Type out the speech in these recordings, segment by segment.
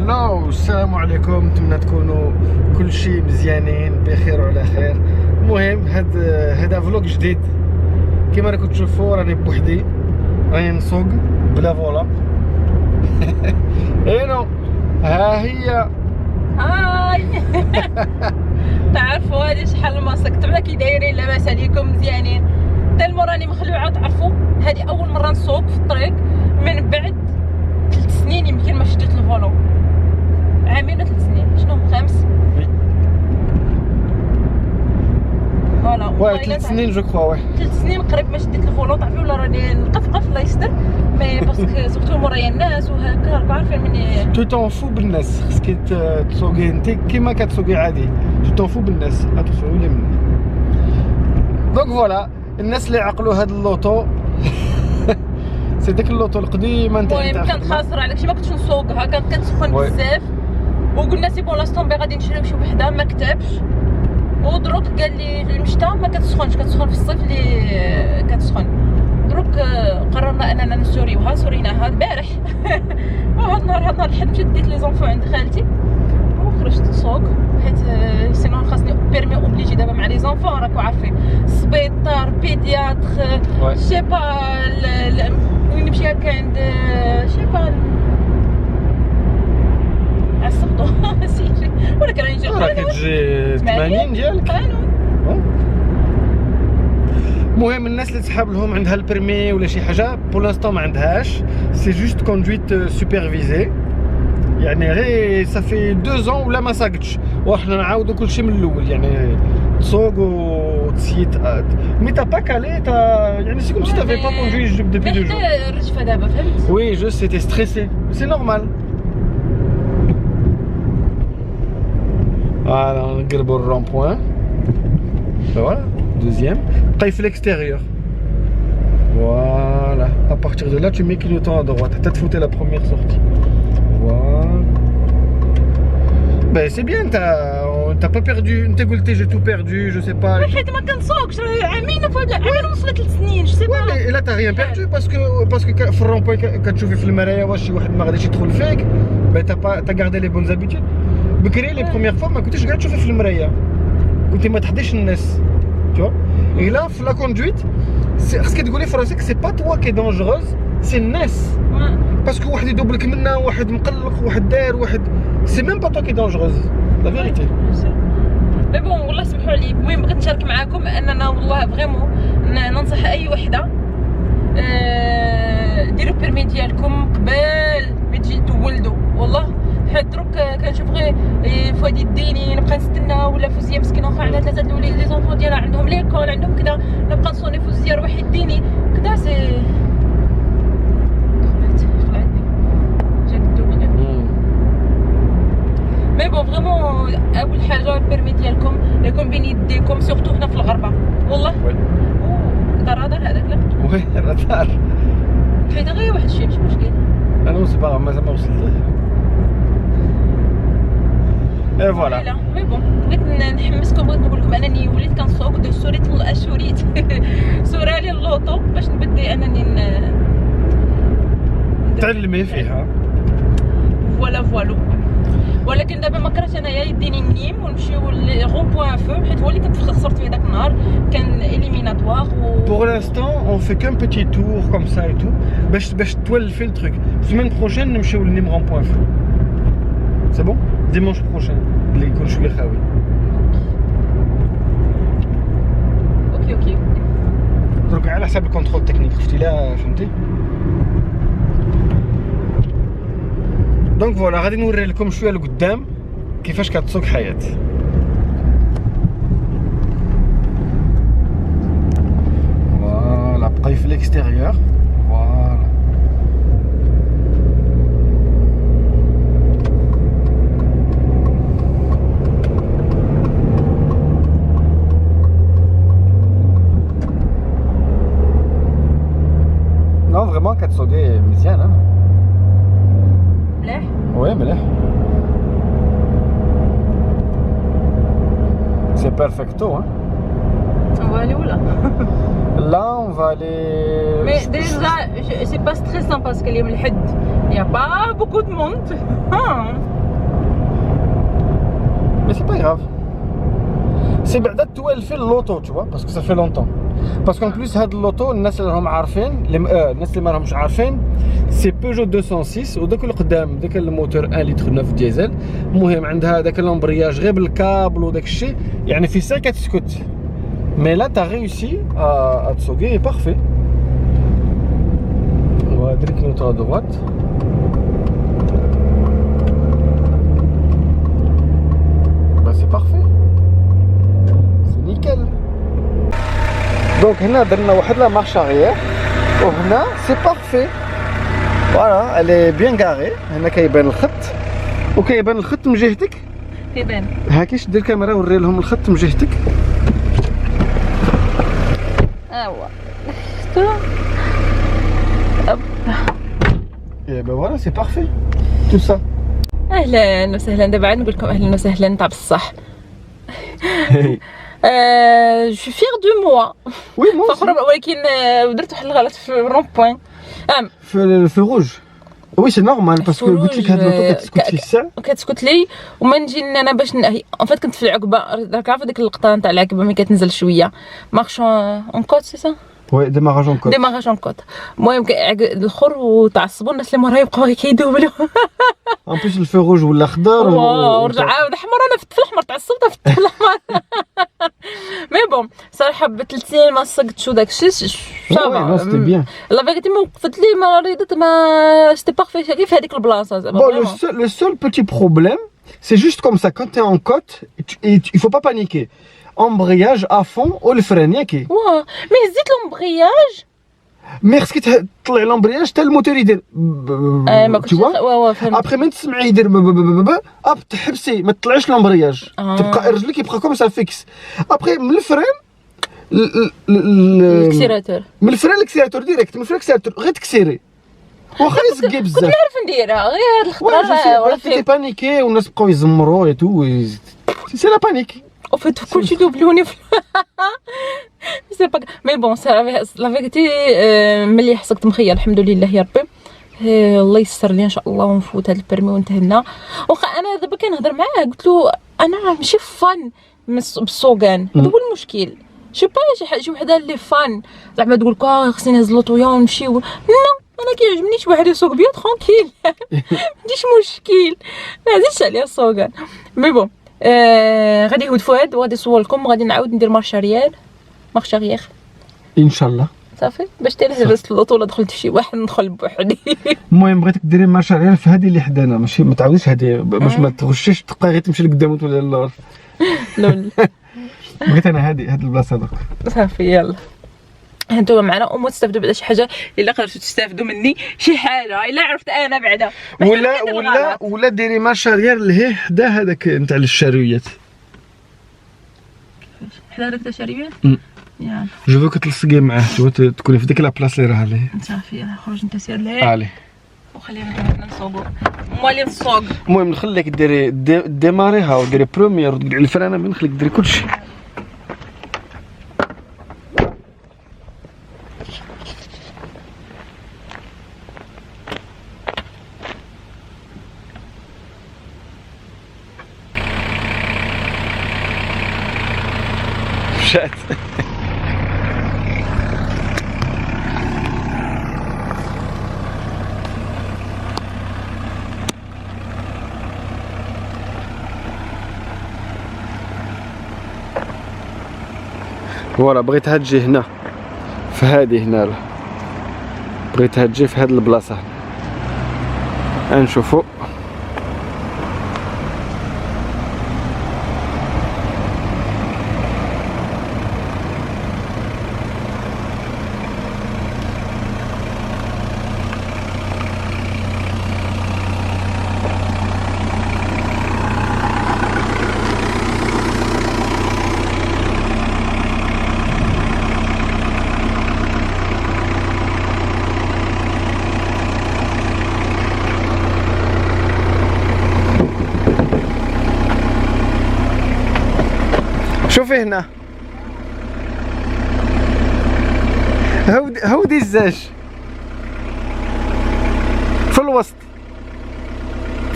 فوالا والسلام عليكم، نتمنى تكونوا كل شيء مزيانين بخير وعلى خير. المهم هذا فلوق جديد كما راكم تشوفوا، راني بوحدي، راني نسوق بلا فولا. اينو ها هي هاي. تعرفوا هذه شحال ما سكتوا كي دايرين؟ لاباس عليكم؟ مزيانين. تالمو راني مخلوعه. تعرفوا هذه اول مره نسوق في الطريق من بعد 3 سنين يمكن ما شديت الفولو. عامين 3 سنين، شنو 5؟ فوالا واه 3 سنين جو كخوا. 3 سنين قريب ما شديت الفولو. تعرفوا ولا راني نقفقف الله يستر، مي باسكو سورتو مورايا الناس وهكا راكم عارفين مني. تو تون فو بالناس، خصك تسوقي انت كيما كتسوقي عادي، تو تون فو بالناس، اتوسو ولا مني. دونك فوالا الناس اللي عقلوا هاد اللوطو سي داك اللوطو القديم نتاع المهم كانت خاسره عليك، ما كنتش نسوقها، كانت كتسخن بزاف وقلنا سي بون لاستون غادي نشريو شي وحده، ما كتبش. ودروك قال لي المشتا ما كتسخنش، كتسخن في الصيف اللي كتسخن. دروك قررنا اننا نسوريوها، سوريناها البارح. وهاد النهار الحد مشيت ديت لي زونفو عند خالتي وخرجت نسوق، حيت سينون خاصني بيرمي اوبليجي دابا مع لي زونفو، راكو عارفين سبيطار بيدياتر شي با وين نمشي هكا عند شي با عصبتو سيري ولا كان يجي راك تجي 80 ديالك. المهم الناس اللي تسحب لهم عندها البرمي ولا شي حاجه بور لانستون ما عندهاش، سي جوست كوندويت سوبرفيزي، يعني غير صافي 2 ans ولا ما ساقتش، وحنا نعاودوا كلشي من الاول، يعني تسوق وتسيت مي تا با كالي تا، يعني سي كوم سي تافي با كوندوي ديبي 2 jours. الرجفه دابا فهمت. وي جو سيتي ستريسي، سي نورمال. فوالا نقربوا الرون بوين، فوالا دوزيام بقاي في l'extérieur. Voilà, à partir de là tu mets clignotant à droite حتى تفوتي la première sortie. Voilà. Ben c'est bien, t'as pas perdu, t'as قلتي j'ai tout perdu, je sais pas. حيت ما كنسوقش عامين فهاد عامين وصلت 3 سنين، جو سي با. Ouais mais là t'as rien perdu parce que في الرون بوين كتشوفي في المرايه واش شي واحد ما غاديش يدخل فيك، ben t'as gardé les bonnes habitudes. بكري لي بروميير فوا ما كنتيش قاعد تشوفي في المرايه، كنتي ما تحضيش الناس، تو اي لا في لا كوندويت خصك تقولي في راسك سي با توا كي دونجروز، سي الناس، باسكو واحد يدوبلك منا، واحد مقلق، واحد داير، واحد سي ميم با توا كي دونجروز لا فيريتي. مي بون والله سمحوا لي. المهم بغيت نشارك معاكم اننا والله فريمون ننصح اي وحده ديروا البيرمي ديالكم قبل ما تجي تولدوا. والله حيت دروك كنشوف غير فؤاد الديني نبقى نستنى، ولا فوزيه مسكينه واخا عندها 3 الاولاد لي زونفون ديالها عندهم ليكول عندهم كذا، نبقى نصوني فوزيه روحي الديني كذا، سي خلعتني جات الدوله. مي بون فريمون اول حاجه البيرمي ديالكم يكون بين يديكم، سورتو هنا في الغربه. والله دار هذاك لا وي رادار حيت غير واحد الشيء ماشي مشكل. انا سباغ مازال ما وصلت. اي فوالا. مي بون بغيت نحمسكم، بغيت نقول لكم انني وليت كنسوق، سوريت سورا لي اللوطو باش نبدي انني تعلمي فيها. فوالا. ولكن دابا ما كرهتش انايا يديني النيم ونمشيو لغون بوان فو، حيت هو اللي كنت خسرت فيه داك النهار، كان اليميناتوار Pour l'instant on fait qu'un petit tour comme ça et tout باش تولفي التروك. semaine prochaine نمشيو للنيم بوان فو. C'est bon? Dimanche prochain اللي يكون شويه خاوي. اوكي دروك على حساب الكونترول تكنيك، شفتي لا فهمتي. دونك فوالا غادي نوري لكم شويه لقدام كيفاش كتسوق حياه. فوالا بقاي في ليكستيريور. فوالا نو فريمون كتسوقي مزيان. مليح. وي مليح، سي بيرفكتو. فوالا ولا Là, on va aller. Mais déjà, c'est pas stressant parce que اليوم الحد il y a pas beaucoup de monde. Mais c'est pas grave. C'est بعدا توالفين اللوطو tu vois parce que ça fait longtemps. Parce qu'en plus هاد اللوطو الناس اللي راهم عارفين الناس اللي ما راهمش عارفين سي بيجو 206 وداك القدام داك الموتور 1 لتر 9 ديزل. المهم عندها داك لامبرياج غير بالكابل وداك الشيء يعني في ساعه كتسكت. مي لا تا ريوسي ا تسوقي بارفي. ودريك نوتو دوات. Bah c'est parfait. C'est nickel. Donc هنا درنا واحد لا مارش arrière وهنا سي بارفي. فوالا الي بيان غاري. هنا كيبان الخط وكيبان الخط من جهتك. كيبان. هاكي شد الكاميرا وري لهم الخط من جهتك. اوا. Et ben voilà, c'est parfait. Tout ça. اهلا وسهلا. دابا عاد نقول لكم اهلا وسهلا تاع بصح. جو فيغ دو موا. وي مو فخور ولكن درت واحد الغلط في الرون بوين. في روج. وي سي نورمال باسكو قلت لك هاد لوطو كتسكت في الساعه وكتسكت لي وما نجي انا باش نهي ان فات كنت في العقبه. راك عارفه ديك اللقطه نتاع العقبه ملي كتنزل شويه مارش اون كوت سي سا. وي ديماراج اون كوت. ديماراج اون كوت. المهم الاخر وتعصبوا الناس اللي موراي بقاو كيدوبلوا. ان بليس الفو روج ولا خضر ورجع عاود احمر. انا في الاحمر تعصبت في الاحمر. مي بون صراحه بثلاث سنين ما صقتش وداك الشيء صافا. سيتي بيان. لا فيغيتي ما وقفت لي ما ريدت ما سيتي بارفي كيف هذيك البلاصه زعما. Bon, le seul petit problème, c'est juste comme ça. Quand tu es en côte, il faut pas paniquer. Embrayage à fond ou le frein ياكي. واه مي هزيت لومبرياج. مي خصك تطلع لامبرياج حتى الموتور يدير. ما كنتش واه فهمت. ابخي من تسمعي يدير اب تحبسي ما تطلعيش لامبرياج. تبقى رجلك يبقى كوم سا فيكس. ابخي من الفرين الاكسيراتور. من الفرين الاكسيراتور ديريكت. من الفرين الاكسيراتور غير تكسيري. واخا يزقي بزاف. كنت نعرف نديرها غير هاد الخطره ولا في بانيكي والناس بقاو يزمروا اي تو. سي لا بانيك. وفات كلشي دوبلوني سي با. مي بون لا فيغيتي ملي حسقت مخيا الحمد لله يا ربي. الله يسر لي ان شاء الله ونفوت هذا البرمي ونتهنا. واخا انا دابا كنهضر معاه قلت له انا ماشي فان بالسوقان. هذا هو المشكل. شي با شي وحده اللي فان زعما تقول لك خصني نهز لوطويا ونمشيو. نو انا كيعجبني شي واحد يسوق بيا ترونكيل. ما عنديش مشكل. ما عزيزش عليا السوقان. مي بون غادي يهود فؤاد وغادي نصور لكم وغادي نعاود ندير مارش اريير ان شاء الله. صافي باش هرست اللوطو ولا دخلت في شي واحد ندخل بوحدي. المهم بغيتك ديري مارش اريير في هذه اللي حدانا ماشي ما تعاوديش هذه باش ما تغشيش تبقى غير تمشي لقدام وتولي للور. لول بغيت انا هذه البلاصه دوك. صافي يلا هانتوما معنا وتستافدوا بعدا شي حاجه الا قدرتوا تستافدوا مني شي حاجه الا عرفت انا بعدا. ولا ديري مارش اريير لهيه حدا هذاك نتاع الشاريات. حدا هذاك تاع الشاريات. يلا جو فوك تلصقي معاه تكوني في ديك لا بلاصه اللي راه ليه. صافي يلا خرج انت سير ليه. عليه وخلينا نسوقوا مالي نسوق. المهم نخليك ديري ديماريها وديري بروميير وتقعدي على الفرانه من نخليك ديري كلشي. مشات. فوالا بغيتها تجي هنا في هذه هنا. بغيتها تجي في هذه البلاصه هنا. نشوفوا شوفي هنا هودي الزاج في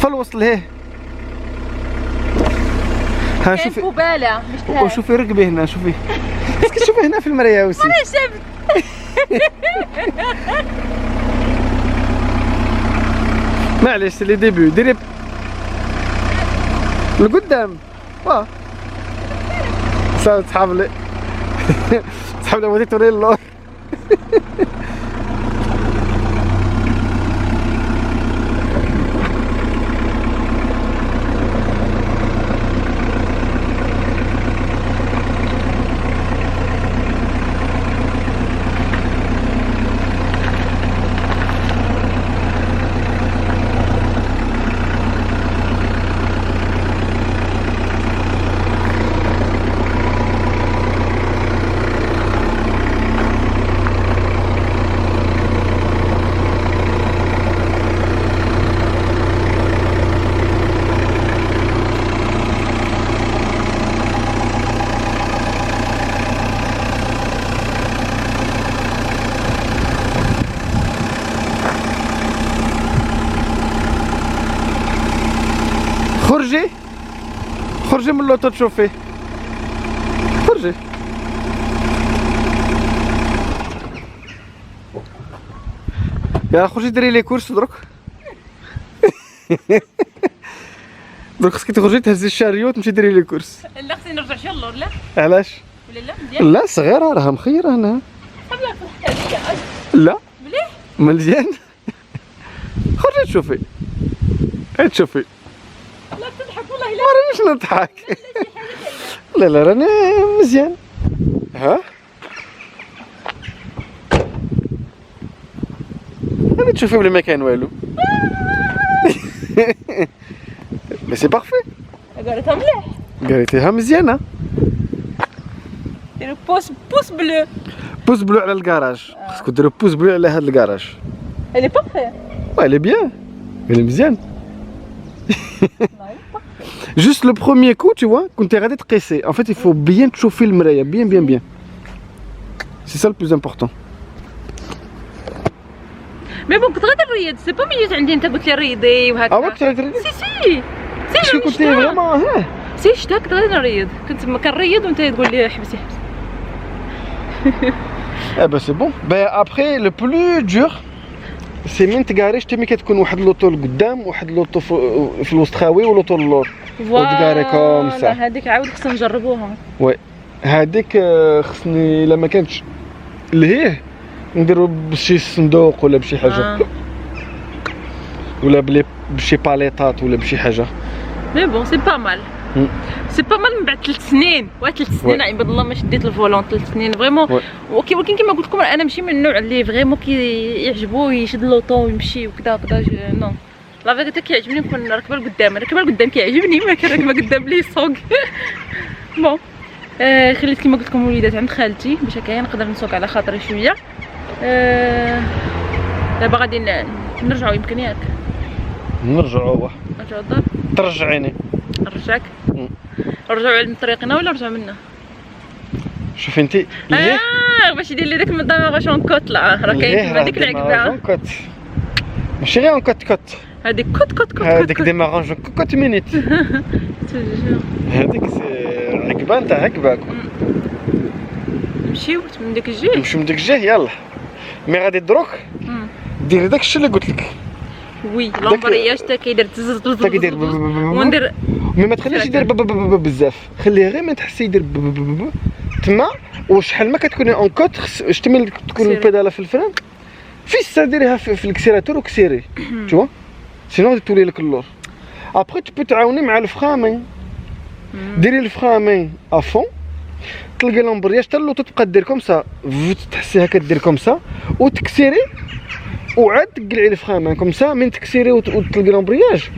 الوسط لهيه ها كاين شوفي فباله مش تهاب. وشوفي ركبي هنا شوفي. اسكي شوفي هنا في المرايه وسي. انا شفت. معليش لي ديبي ديري لقدام. واه صحاب لي صحاب لي وديت توري اللور. خرجي من اللوطو تشوفي. خرجي. يا خرجي ديري لي كورس درك. درك خصك تخرجي تهزي الشاريو وتمشي ديري لي كورس. لا خصني نرجع شي اللور لا علاش؟ ولا لا مزيان. لا صغيرة راها مخيرة هنا. صافي في الحكايه. لا مليح. مزيان. خرجي تشوفي. هاي تشوفي. لا تضحك والله لا. ما رانيش نضحك. لا لا راني مزيان. ها؟ راني تشوفي بلي ما كاين والو. مي سي بارفي. قالتها مليح. قريتيها مزيانة. ديروا بوس بلو. بوز بلو على الكراج. خصكو ديروا بوز بلو على هاد الكراج. Elle est parfaite. Ouais, elle est bien. Elle est مزيان. Juste le premier coup, tu vois, quand tu es radé de presser. En fait, il faut bien chauffer le mraïa, bien. C'est ça le plus important. مي بون كنت غادي نريض سي با ملي جيت عندي انت قلت لي ريضي وهكا. Ah ouais, tu as سي Parce que quand tu es vraiment. Hein. سي شتا كنت غادي نريض كنت كنريض وانت تقول لي حبسي. Eh ben c'est bon. Ben après, le plus dur, c'est من تقاري شتي ملي كتكون واحد لوطو لقدام واحد لوطو في الوسط خاوي ولوطو اللور. وتقاري كوم سا. هذيك عاود خصنا نجربوها. وي هذيك خصني الا ما كانتش لهيه نديرو بشي صندوق ولا بشي حاجه. ولا بشي باليطات ولا بشي حاجه. مي بون سي با مال. سي با مال من بعد 3 سنين. 3 سنين عباد الله ما شديت الفولون 3 سنين فريمون. ولكن كيما قلت لكم انا ماشي من النوع اللي فريمون كيعجبو يشد لوطو ويمشي وكذا نو. لا فيغيتي كيعجبني نكون راكبه لقدام كيعجبني ما كنراكبه قدام لي سوق. بون خليت كيما قلت لكم وليدات عند خالتي باش هكايا نقدر نسوق على خاطري شويه. دابا غادي نرجعوا يمكن ياك نرجعوا الدار. ترجعيني نرجعك. نرجعوا من طريقنا ولا نرجعوا منا؟ شوفي انت ليه باش يدير لي داك من داماغاشون كوت. لا راه كاين هذيك العقبه ماشي غير كوت هذيك كوت هذيك ديمارونج كوت مينيت. هذيك عقبه نتاع عقبه. نمشيو من ديك الجهه. نمشيو من ديك الجهه يلا. مي غادي دروك ديري داك الشيء اللي قلت لك. وي لومبرياج تا كيدير تا كيدير وندير. مي ما تخليش يدير بزاف. خليه غير ما تحسي يدير تما. وشحال ما كتكوني اون كوت شتي ملي تكون البيداله في الفران فيسا ديريها في الكسيراتور وكسيري تو سينو غادي تولي لك اللور. ابخي تبي تعاوني مع الفخامين. ديري الفخامين افون تلقى لومبرياج حتى اللوطو تبقى دير كومسا تحسيها كدير كومسا وتكسيري وعاد تقلعي الفخامين كومسا من تكسيري وتلقى لومبرياج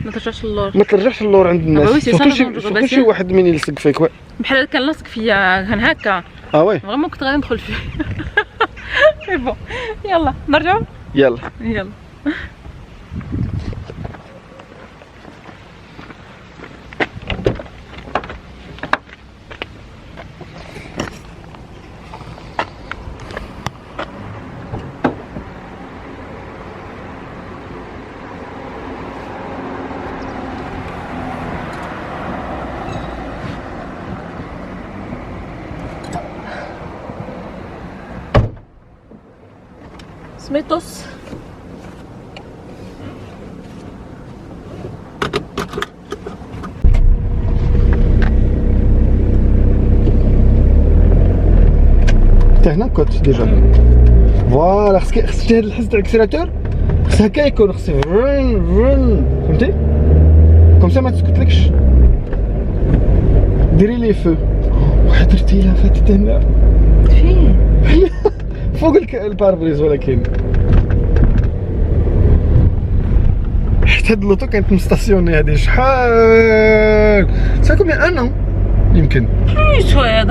ما ترجعش اللور عند الناس. سورتو شي واحد من يلصق فيك بحال كان لاصق فيا كان هكا. وي فريمون كنت غادي ندخل فيه. بون يلا نرجعوا يلا. ميطوس. حتى هنا كوت ديجا فوالا. خصك هاد الحس تاع الاكسيلاتور خص هكا يكون، خص فهمتي كوم سا ما تسكتلكش. ديري لي فو. واحد درتيها فاتت هنا فين؟ فوق الباربريز ولكن حيت هاد اللوطو كانت مستاسيوني هادي شحال ساكم ان يمكن شويه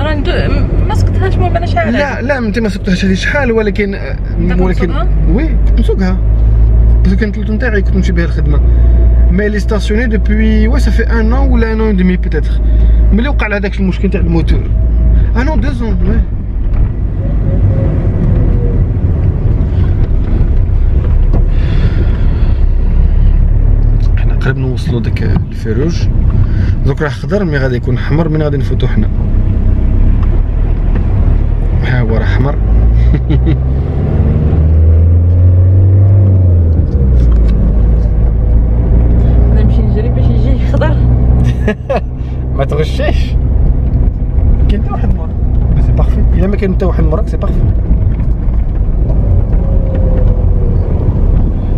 ما سكتهاش ما بانش عليها. لا انت ما سكتهاش هادي شحال ولكن مسوقها؟ وي كنت نسوقها باسكو كانت اللوطو نتاعي كنت نمشي بها الخدمه. مي لي ستاسيوني دوبوي وا سافي ان ان ولا ان ان دمي بيتيتر ملي وقع هذاك المشكل تاع الموتور. نو 2 ans وي. حنا قريب نوصلوا داك الفيروج. دوك راه خضر مي غادي يكون حمر من غادي نفوتو حنا. ها هو راه حمر. نمشي نجري باش يجي خضر. ما تغشيش. كاين حتى واحد مور سي بارفي. الا ما كاين حتى واحد موراك سي بارفي.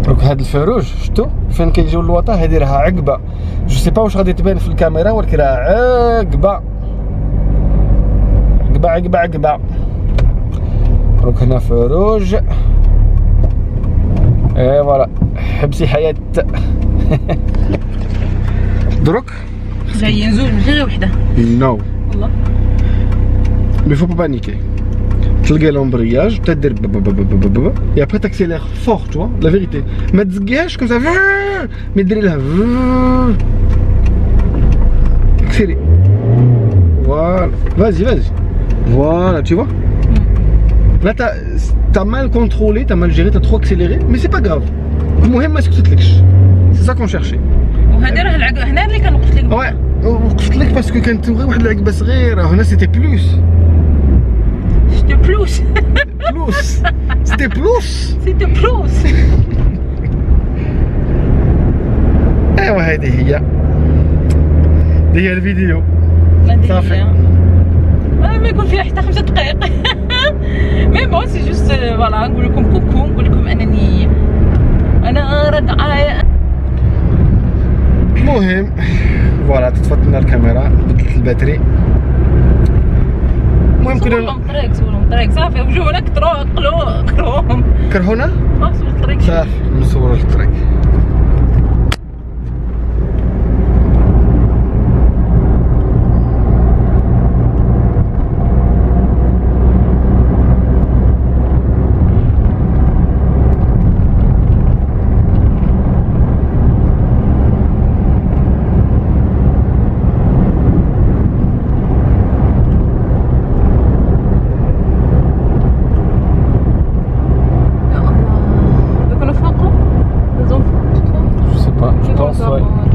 دروك هاد الفيروج شفتو فين كيجيو اللواطه هادي راها عقبه. جو سي با واش غادي تبان في الكاميرا ولكن راها عقبه عقبه عقبه عقبه. دروك هنا فيروج اي فوالا حبسي حياة. دروك جاي نزول من غير وحده. نو والله مي فو با بانيكي. تلقى لومبرياج تدير بابا et après t'accélères fort tu vois la vérité ما تزقيهاش كم ça مي ديري لها اكسيلي voilà vas-y voilà tu vois là t'as mal contrôlé t'as mal géré t'as trop accéléré mais c'est pas grave المهم ما سكتتلكش c'est ça qu'on cherchait. وهذا راه العقبه هنا اللي كنوقف لك. ouais وقفت لك باسكو كانت غير واحد العقبه صغيره هنا سيتي بلوس. C'était plus. Plus. C'était plus. C'était plus. ايوا هذه هي الفيديو صافي. ما يكون فيها حتى 5 دقائق. مي بون سي جوست فوالا نقول لكم كوكو نقول لكم انني انا راجعه. المهم فوالا تطفت لنا الكاميرا بدلت الباتري. المهم كنا سولهم الطريق صافي وجونا كروهم كرهونا سول الطريق صافي نصوروا الطريق.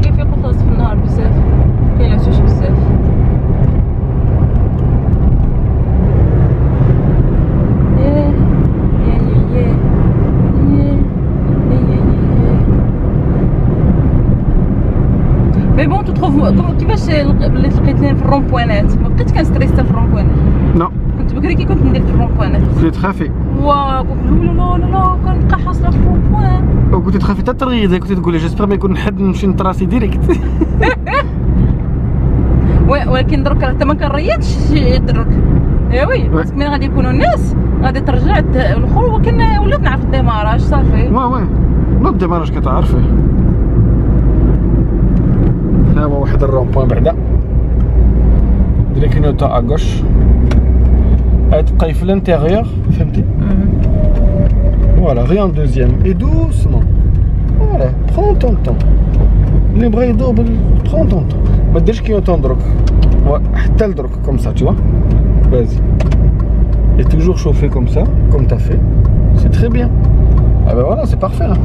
كيف يقول في النهار بزاف كيلعبوش بزاف. مي بون تتخوف كيفاش اللي لقيتني في الرومبوانات ما بقيت كنستريستا في الرومبوانات. نو كنت بكري كي كنت ندير في الرومبوانات كنت تخافي قلت لا كنبقى حاصله في الرومبوان وكنت تخافي حتى تريضي كنت تقولي جيسبر ما يكون حد نمشي نطراسي ديريكت. ولكن درك حتى ما كنريضش درك وي باسكو ملي غادي يكونوا الناس غادي ترجع الاخر ولكن ولات نعرف الديماراج صافي. وي لا الديماراج كتعرفيه. ها هو واحد الرومبوان بعدا ديري كلينوتا اغوش تبقاي في الانتيريور فهمتي. فوالا غي ان دوزيام اي دوسمون فوالا برون طون طون اللي بغا يدوب برون طون طون ما ديرش كلينوتون دروك حتى لدروك كوم سا tu vois vas-y et toujours chauffer comme ça comme t'as fait c'est très bien. Ah ben voilà c'est parfait là.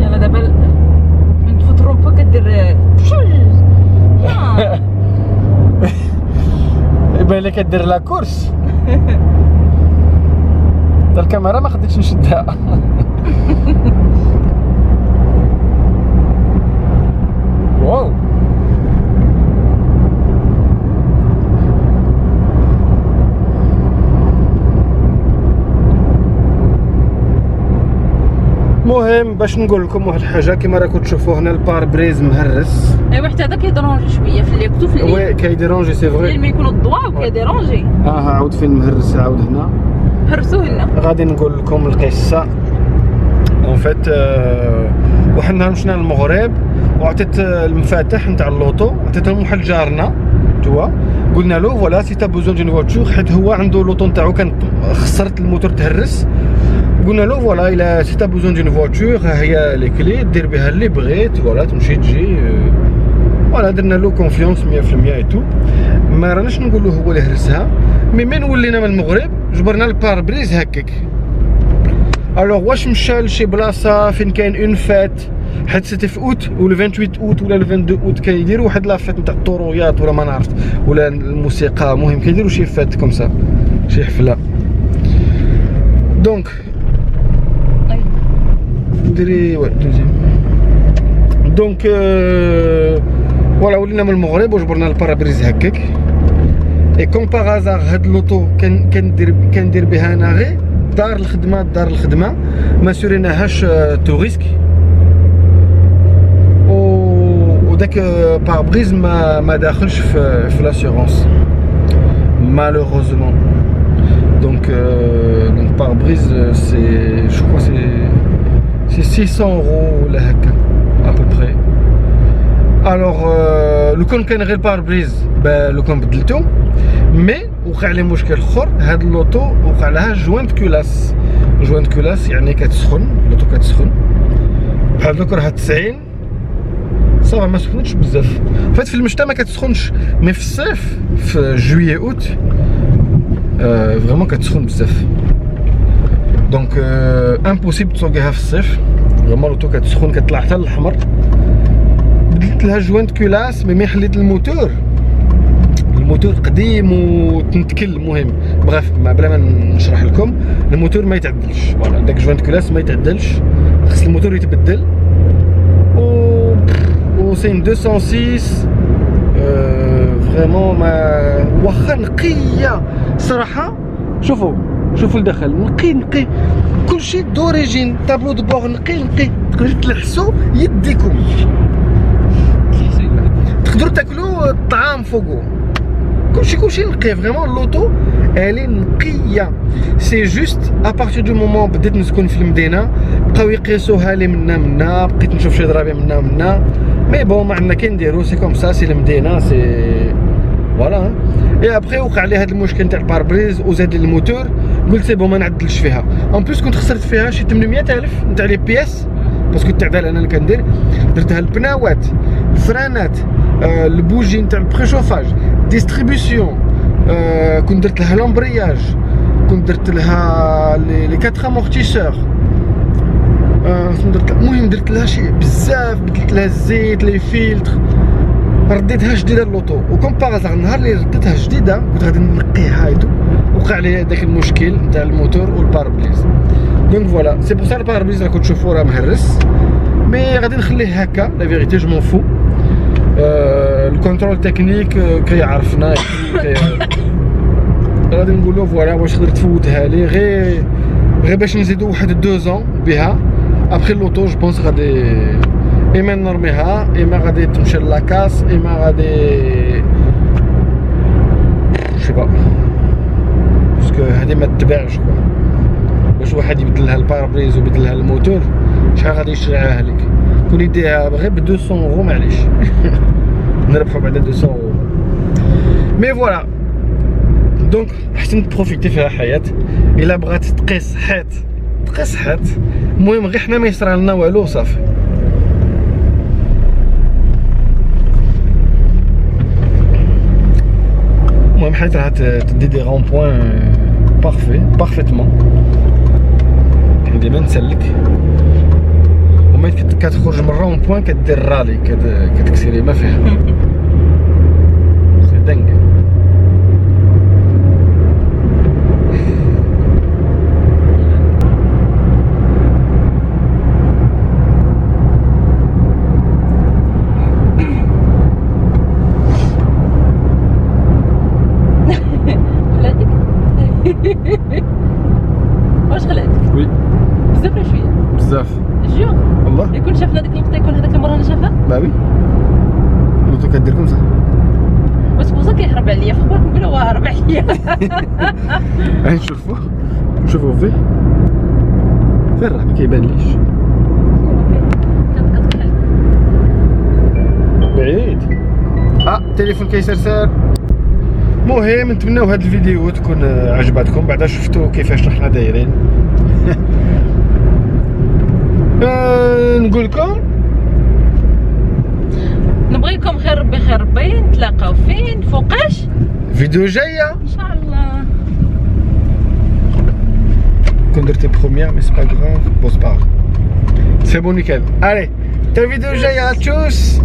يلا دابا من تفوت الرومبا كدير يبان كدير لا كورس. الكاميرا ما خديتش نشدها. واو المهم باش نقول لكم واحد الحاجه، كما راكم تشوفوا هنا البار بريز مهرس. ايوا حتى هذا كيدرونجي شويه في الليل كتو في الليل. وي كيديرونجي سي فغي. الليل ما يكون الضوء وكيديرونجي. عاود فين مهرس، عاود هنا. هرسوه لنا. غادي نقول لكم القصه. اون فيت واحد النهار مشينا للمغرب وعطيت المفاتح نتاع اللوطو، عطيتهم واحد جارنا توا، قلنا له فوالا سي تا بوزون دون فواتور، حيت هو عنده اللوطو نتاعو كان خسرت الموتور تهرس. قلنا له فوالا الا سي تا بوزون دون فواتور ها هي لي كلي دير بها اللي بغيت، فوالا تمشي تجي. فوالا درنا له كونفيونس 100% اي تو. ما راناش نقول له هو اللي هرسها، مي من ولينا من المغرب جبرنا البار بريز هكاك. الوغ واش مشى لشي بلاصه فين كاين اون فات، حيت سيتي في اوت ولا 28 اوت ولا 22 اوت كيديروا واحد لافات نتاع الطرويات ولا ما نعرفت ولا الموسيقى، المهم كيديروا شي فات كومسا شي حفله. دونك ديري دونك فوالا ولينا من المغرب وجبرنا البارابريز هكاك. اي كوم باغازار هاد اللوطو كندير بها انا غير دار الخدمه ما سوريناهاش توريسك، وداك باربريز ما داخلش في لاسيغونس مالوغوزمون. دونك باربريز سي جو كوا سي 600 اورو ولا هكا ابوبري. الوغ لو كان غير الباربريز لو كان بدلتو، مي وقع لي مشكل اخر. هاد اللوطو وقع لها جوانت كولاس. جوانت كولاس يعني كتسخن، اللوطو كتسخن بحال دوك راها 90 صافا ما سخنتش بزاف. فات في المشتى ما كتسخنش، مي في الصيف في جويي اوت فريمون كتسخن بزاف. دونك امبوسيبل تسوقيها في الصيف، فريمون اللوطو كتسخن كتطلع حتى للحمر. بدلت لها جوانت كولاس، مي حليت الموتور قديم وتنتكل. المهم بغاف بلا ما نشرح لكم، الموتور ما يتعدلش، فوالا داك جوانت كولاس ما يتعدلش، خص الموتور يتبدل. و سي 206 فريمون ما واخا نقيه صراحه. شوفوا الداخل نقي كلشي دوريجين، طابلو دو بور نقي تقدروا تلحسوا يديكم، تقدروا تاكلوا الطعام فوقو، كلشي نقي فريمون. اللوطو الي نقيه. سي جوست ابارتير دو مومون بديت نسكن في المدينه بقاو يقيسوها لي منا بقيت نشوف شي ضرابي منا مي بون ما عندنا كنديرو سي كوم سا، سي المدينه سي فوالا. اي ابخي وقع لي هذا المشكل تاع الباربريز وزاد لي الموتور، قلت سي بون ما نعدلش فيها. اون بليس كنت خسرت فيها شي 800,000 نتاع لي بياس، باسكو التعدال انا اللي كندير. درتها البناوات، الفرانات، البوجي نتاع البريشوفاج، ديستريبيسيون، كنت درت لها لامبرياج، كنت درت لها لي 4 امورتيسور، المهم درت لها شي بزاف، بدلت لها الزيت لي فيلتر، رديتها جديده اللوطو. وكم باغازار النهار اللي رديتها جديده كنت غادي نقيها هايدو، وقع لي داك المشكل نتاع الموتور والباربليز. دونك فوالا سي بور سا الباربليز راكم تشوفوا راه مهرس، مي غادي نخليه هكا لا فيغيتي جو مون فو. الكونترول تكنيك كيعرفنا غادي نقولوا فوالا واش تقدر تفوتها لي غير باش نزيدو واحد 2 زون بها. ابخي اللوطو جو بونس غادي اما نرميها، اما غادي تمشي لاكاس، اما غادي شي با باسكو هادي ما تباعش كوا. باش واحد يبدل لها الباربريز ويبدل لها الموتور شحال غادي يشريها لك؟ كون يديها غير ب 200 اورو معليش. نربحو بعدا 200 اورو. مي فوالا دونك احسن تبروفيتي فيها حياة. الا بغات تقيس حيط تقيس حيط، المهم غير حنا ما يصرى لنا والو صافي. المهم حيت راه تدي دي رون بوين بارفيتمون. كاين ديما نسلك وما كتخرج من رون بوين كدير رالي كتكسيري ما فيها. سي دنك بزاف ولا شويه؟ بزاف جو والله. يكون شافنا ديك اللقطه يكون هذاك المره انا شافها. با وي لوطو كدير كوم سا. بس بوزا كيهرب عليا في اخبار نقول هو هرب عليا. هاي نشوفوه فيه فين راه ما كيبانليش كتكحل بعيد. التليفون كيسرسر. المهم نتمناو هاد الفيديو تكون عجبتكم بعدا شفتوا كيفاش حنا دايرين. نقول لكم نبغيكم خير ربي خير ربي. نتلاقاو فين فوقاش فيديو جايه ان شاء الله. كون درتي بروميير مي سي با غراف بون سي با سي بون نيكل. الي تا فيديو جايه تشوس.